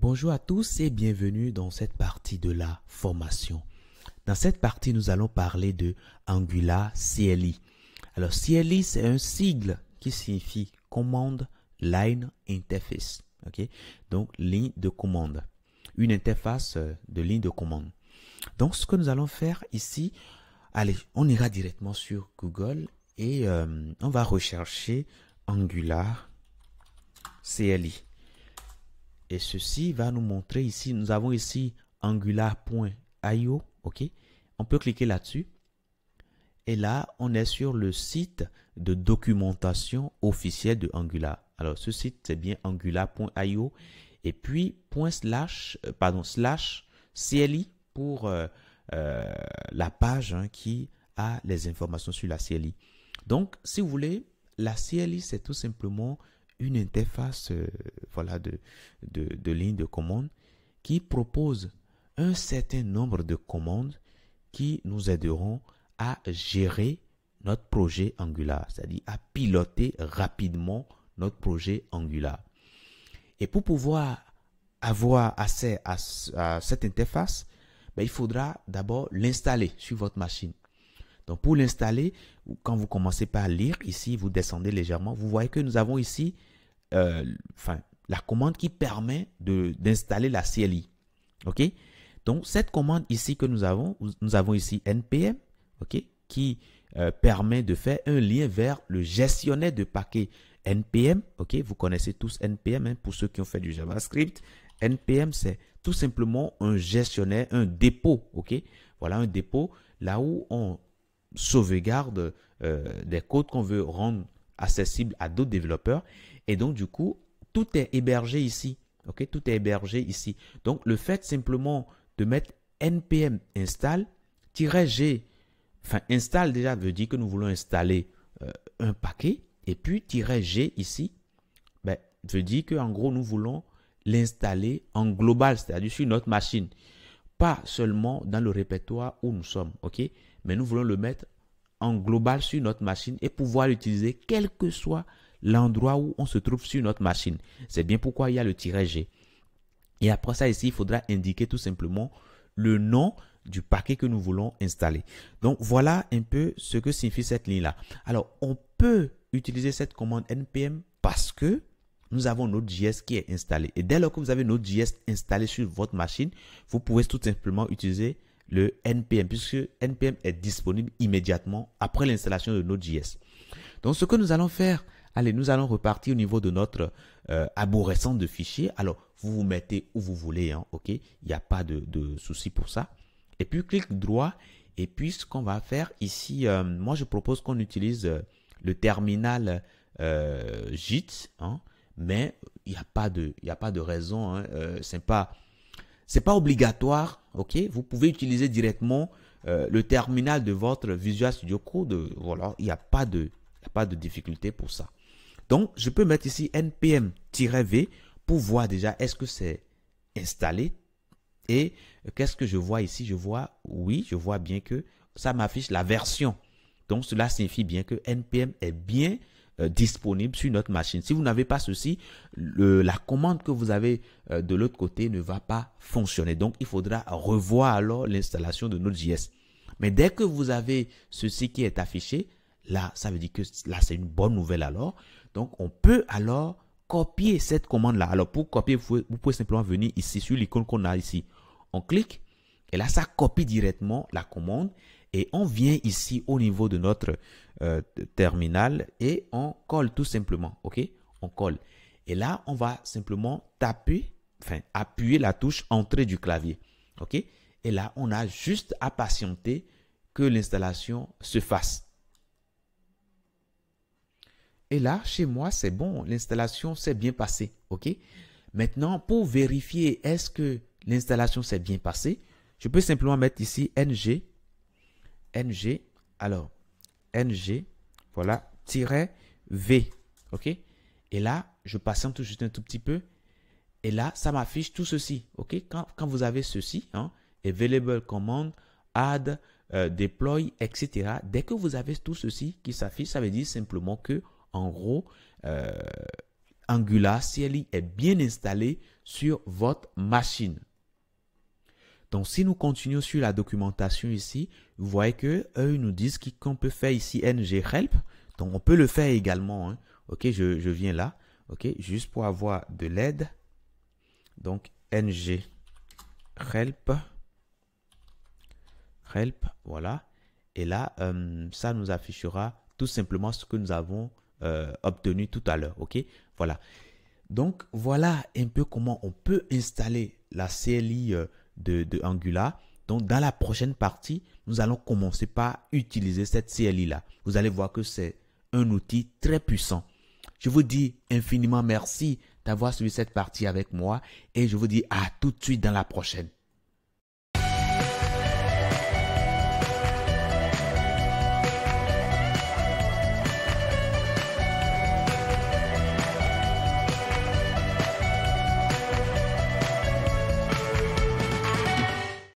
Bonjour à tous et bienvenue dans cette partie de la formation. Dans cette partie, nous allons parler de Angular CLI. Alors, CLI, c'est un sigle qui signifie Command Line Interface. Okay? Donc, ligne de commande. Une interface de ligne de commande. Donc, ce que nous allons faire ici, allez, on ira directement sur Google et on va rechercher Angular CLI. Et ceci va nous montrer ici, nous avons ici angular.io, ok? On peut cliquer là-dessus. Et là, on est sur le site de documentation officielle de Angular. Alors, ce site, c'est bien angular.io. Et puis, slash CLI pour la page qui a les informations sur la CLI. Donc, si vous voulez, la CLI, c'est tout simplement une interface voilà, de ligne de commande qui propose un certain nombre de commandes qui nous aideront à gérer notre projet Angular, c'est-à-dire à piloter rapidement notre projet Angular. Et pour pouvoir avoir accès à cette interface, il faudra d'abord l'installer sur votre machine. Donc, pour l'installer, quand vous commencez par lire, ici, vous descendez légèrement, vous voyez que nous avons ici la commande qui permet d'installer la CLI. OK? Donc, cette commande ici que nous avons ici npm, OK, qui permet de faire un lien vers le gestionnaire de paquets npm. OK? Vous connaissez tous npm, hein, pour ceux qui ont fait du JavaScript. npm, c'est tout simplement un gestionnaire, un dépôt. OK? Voilà, un dépôt là où on sauvegarde des codes qu'on veut rendre accessibles à d'autres développeurs. Et donc, du coup, tout est hébergé ici. OK? Tout est hébergé ici. Donc, le fait simplement de mettre npm install-g, install déjà veut dire que nous voulons installer un paquet. Et puis, -g ici, veut dire qu'en gros, nous voulons l'installer en global, c'est-à-dire sur notre machine. Pas seulement dans le répertoire où nous sommes, ok? Mais nous voulons le mettre en global sur notre machine et pouvoir l'utiliser quel que soit l'endroit où on se trouve sur notre machine. C'est bien pourquoi il y a le -g. Et après ça ici, il faudra indiquer tout simplement le nom du paquet que nous voulons installer. Donc voilà un peu ce que signifie cette ligne-là. Alors, on peut utiliser cette commande npm parce que nous avons Node.js qui est installé. Et dès lors que vous avez Node.js installé sur votre machine, vous pouvez tout simplement utiliser le npm puisque npm est disponible immédiatement après l'installation de Node.js. Donc, ce que nous allons faire, allez, nous allons repartir au niveau de notre arborescence de fichiers. Alors, vous vous mettez où vous voulez, hein, ok? Il n'y a pas de souci pour ça. Et puis, clic droit. Et puis, ce qu'on va faire ici, moi, je propose qu'on utilise le terminal JIT, hein, mais il n'y a pas de raison. Hein, c'est pas obligatoire, ok? Vous pouvez utiliser directement le terminal de votre Visual Studio Code. Voilà, il n'y a pas de difficulté pour ça. Donc, je peux mettre ici npm-v pour voir déjà est-ce que c'est installé. Et qu'est-ce que je vois ici? Je vois bien que ça m'affiche la version. Donc, cela signifie bien que npm est bien disponible sur notre machine. Si vous n'avez pas ceci, la commande que vous avez de l'autre côté ne va pas fonctionner. Donc, il faudra revoir alors l'installation de Node.js. Mais dès que vous avez ceci qui est affiché, là, ça veut dire que là, c'est une bonne nouvelle alors. Donc, on peut alors copier cette commande-là. Alors, pour copier, vous pouvez simplement venir ici sur l'icône qu'on a ici. On clique et là, ça copie directement la commande. Et on vient ici au niveau de notre terminal et on colle tout simplement. OK? On colle. Et là, on va simplement appuyer la touche entrée du clavier. OK? Et là, on a juste à patienter que l'installation se fasse. Et là, chez moi, c'est bon. L'installation s'est bien passée. OK? Maintenant, pour vérifier est-ce que l'installation s'est bien passée, je peux simplement mettre ici ng, alors, ng, voilà, -v. OK? Et là, je patiente juste un tout petit peu. Et là, ça m'affiche tout ceci. OK? Quand vous avez ceci, hein, available command, add, deploy, etc. Dès que vous avez tout ceci qui s'affiche, ça veut dire simplement que, en gros, Angular CLI est bien installé sur votre machine. Donc, si nous continuons sur la documentation ici, vous voyez que eux nous disent qu'on peut faire ici ng-help. Donc, on peut le faire également. Hein. OK, je viens là. OK, juste pour avoir de l'aide. Donc, ng-help. Voilà. Et là, ça nous affichera tout simplement ce que nous avons obtenu tout à l'heure. OK, voilà. Donc, voilà un peu comment on peut installer la CLI de Angular. Donc, dans la prochaine partie, nous allons commencer par utiliser cette CLI-là. Vous allez voir que c'est un outil très puissant. Je vous dis infiniment merci d'avoir suivi cette partie avec moi et je vous dis à tout de suite dans la prochaine.